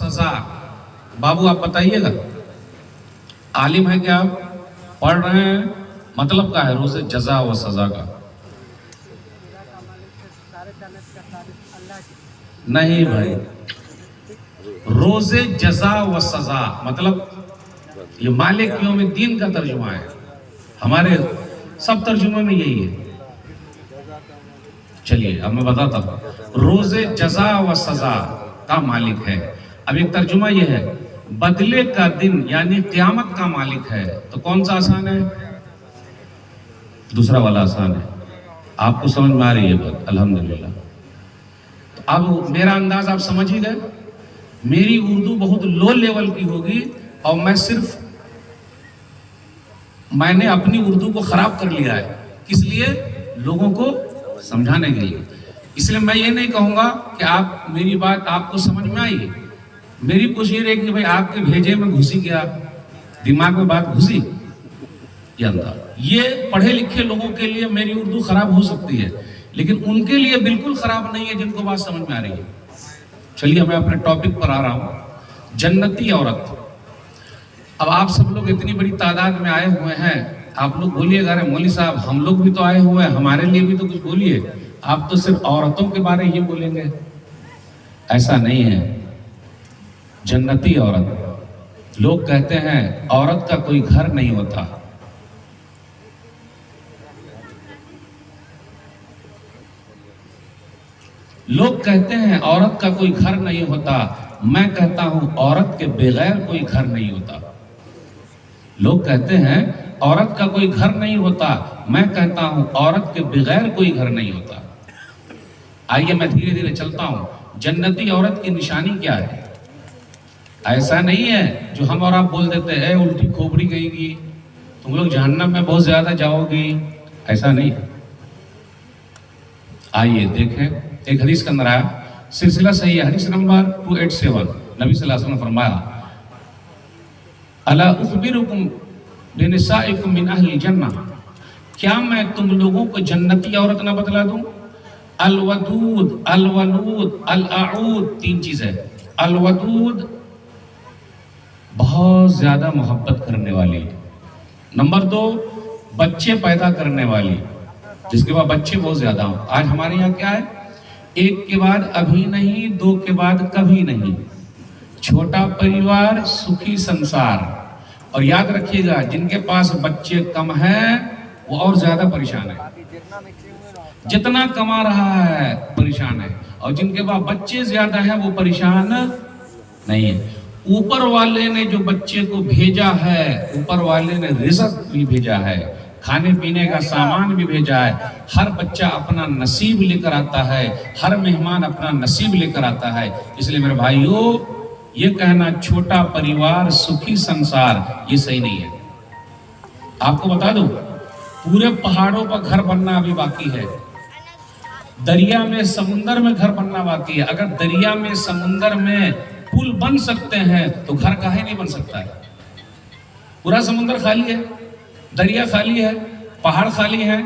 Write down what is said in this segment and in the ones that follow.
सजा। बाबू आप बताइएगा, आलिम है क्या आप, पढ़ रहे हैं, मतलब क्या है रोज़े जजा व सजा का? नहीं भाई, रोज़े जजा व सजा मतलब ये मालिक यौमिद्दीन का तर्जुमा है, हमारे सब तर्जुमे में यही है। चलिए अब मैं बताता हूँ, रोज़े जजा व सजा का मालिक है। अब एक तर्जुमा ये है, बदले का दिन यानी क़यामत का मालिक है। तो कौन सा आसान है? दूसरा वाला आसान है। आपको समझ में आ रही है बात? अल्हम्दुलिल्लाह। तो अब मेरा अंदाज आप समझ ही गए। मेरी उर्दू बहुत लो लेवल की होगी और मैंने अपनी उर्दू को खराब कर लिया है। किस लिए? लोगों को समझाने के लिए। इसलिए मैं ये नहीं कहूँगा कि आप मेरी बात आपको समझ में आई। मेरी कोशिश है कि भाई आपके भेजे में घुसी गया, दिमाग में बात घुसी ये अंदर। ये पढ़े लिखे लोगों के लिए मेरी उर्दू खराब हो सकती है, लेकिन उनके लिए बिल्कुल खराब नहीं है जिनको बात समझ में आ रही है। चलिए मैं अपने टॉपिक पर आ रहा हूँ, जन्नती औरत। अब आप सब लोग इतनी बड़ी तादाद में आए हुए हैं, आप लोग बोलिएगा अरे मौलवी साहब हम लोग भी तो आए हुए हैं, हमारे लिए भी तो कुछ बोलिए। आप तो सिर्फ औरतों के बारे ही बोलेंगे, ऐसा नहीं है। जन्नती औरत, लोग कहते हैं औरत का कोई घर नहीं होता। लोग कहते हैं औरत का कोई घर नहीं होता, मैं कहता हूं औरत के बगैर कोई घर नहीं होता। लोग कहते हैं औरत का कोई घर नहीं होता, मैं कहता हूं औरत के बगैर कोई घर नहीं होता। आइए मैं धीरे धीरे चलता हूं। जन्नती औरत की निशानी क्या है? ऐसा नहीं है जो हम और आप बोल देते हैं उल्टी खोपड़ी गईगी, तुम लोग जहन्नम में बहुत ज्यादा जाओगी, ऐसा नहीं है। आइए देखें, एक हदीस के अंदर आया, सिलसिला सही है, हदीस नंबर 287, नबी सल्लल्लाहु अलैहि वसल्लम ने फरमाया, अला उखबिरुकुम बिनिसाइकुम मिन अहलिल जन्नह, क्या मैं तुम लोगों को जन्नती औरत ना बतला दूं? अलवदूद, अलवलूद, अलआऊद, तीन चीजें। अलवदूद बहुत ज्यादा मोहब्बत करने वाली। नंबर 2 बच्चे पैदा करने वाली, जिसके बाद बच्चे बहुत ज्यादा हो। आज हमारे यहाँ क्या है, एक के बाद अभी नहीं, दो के बाद कभी नहीं, छोटा परिवार सुखी संसार। और याद रखिएगा, जिनके पास बच्चे कम हैं वो और ज्यादा परेशान है, जितना कमा रहा है परेशान है, और जिनके पास बच्चे ज्यादा हैं वो परेशान नहीं है। ऊपर वाले ने जो बच्चे को भेजा है, ऊपर वाले ने रिज़्क भी भेजा है, खाने पीने का सामान भी भेजा है। हर बच्चा अपना नसीब लेकर आता है, हर मेहमान अपना नसीब लेकर आता है। इसलिए मेरे भाइयों, ये कहना छोटा परिवार सुखी संसार, ये सही नहीं है। आपको बता दूं, पूरे पहाड़ों पर घर बनना अभी बाकी है, दरिया में समुंदर में घर बनना बाकी है। अगर दरिया में समुंदर में पुल बन सकते हैं तो घर काहे नहीं बन सकता है? पूरा समुंदर खाली है, दरिया खाली है, पहाड़ खाली है,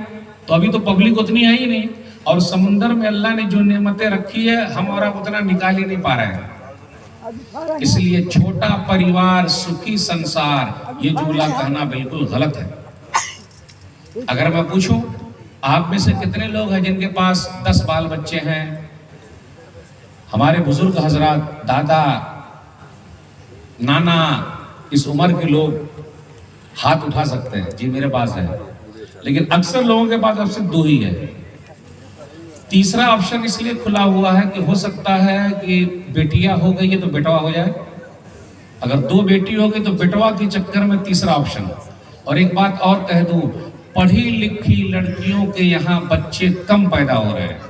तो अभी तो पब्लिक उतनी है ही नहीं। और समुंदर में अल्लाह ने जो नेमतें रखी है, हम और आप उतना निकाल ही नहीं पा रहे हैं। इसलिए छोटा परिवार सुखी संसार, ये जुमला कहना बिल्कुल गलत है। अगर मैं पूछूं, आप में से कितने लोग हैं जिनके पास 10 बाल बच्चे हैं? हमारे बुजुर्ग हजरात, दादा, नाना, इस उम्र के लोग हाथ उठा सकते हैं, जी मेरे पास है। लेकिन अक्सर लोगों के पास अब सिर्फ 2 ही है। तीसरा ऑप्शन इसलिए खुला हुआ है कि हो सकता है कि बेटियां हो गई है तो बेटवा हो जाए, अगर 2 बेटी हो गई तो बेटवा के चक्कर में तीसरा ऑप्शन। और एक बात और कह दूं, पढ़ी लिखी लड़कियों के यहाँ बच्चे कम पैदा हो रहे हैं।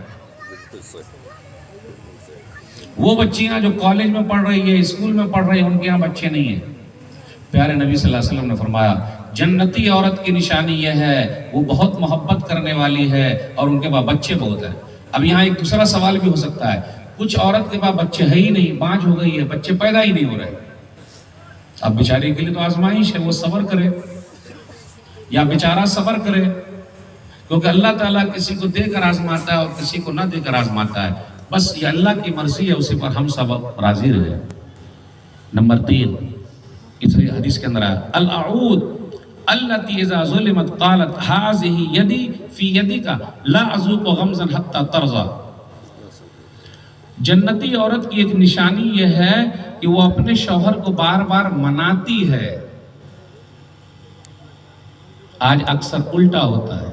वो बच्चियां जो कॉलेज में पढ़ रही है, स्कूल में पढ़ रही है, उनके यहाँ बच्चे नहीं है। प्यारे नबी सल्लल्लाहु अलैहि वसल्लम ने फरमाया, जन्नती औरत की निशानी यह है, वो बहुत मोहब्बत करने वाली है और उनके पास बच्चे बहुत हैं। अब यहाँ एक दूसरा सवाल भी हो सकता है, कुछ औरत के पास बच्चे है ही नहीं, बांझ हो गई है, बच्चे पैदा ही नहीं हो रहे। अब बेचारे के लिए तो आजमाइश है, वो सब्र करे या बेचारा सब्र करे, क्योंकि अल्लाह ताला किसी को देकर आजमाता है और किसी को ना देकर आजमाता है। बस ये अल्लाह की मर्जी है, उसी पर हम सब राजी रहे। نمبر 3 اس حدیث کے اندر العود التي اذا ظلمت قالت هذه يدي في يدك لا اذوق غمزا حتى ترضى. جنتی عورت کی ایک نشانی یہ ہے کہ وہ اپنے شوہر کو بار بار مناتی ہے. آج اکثر الٹا ہوتا ہے.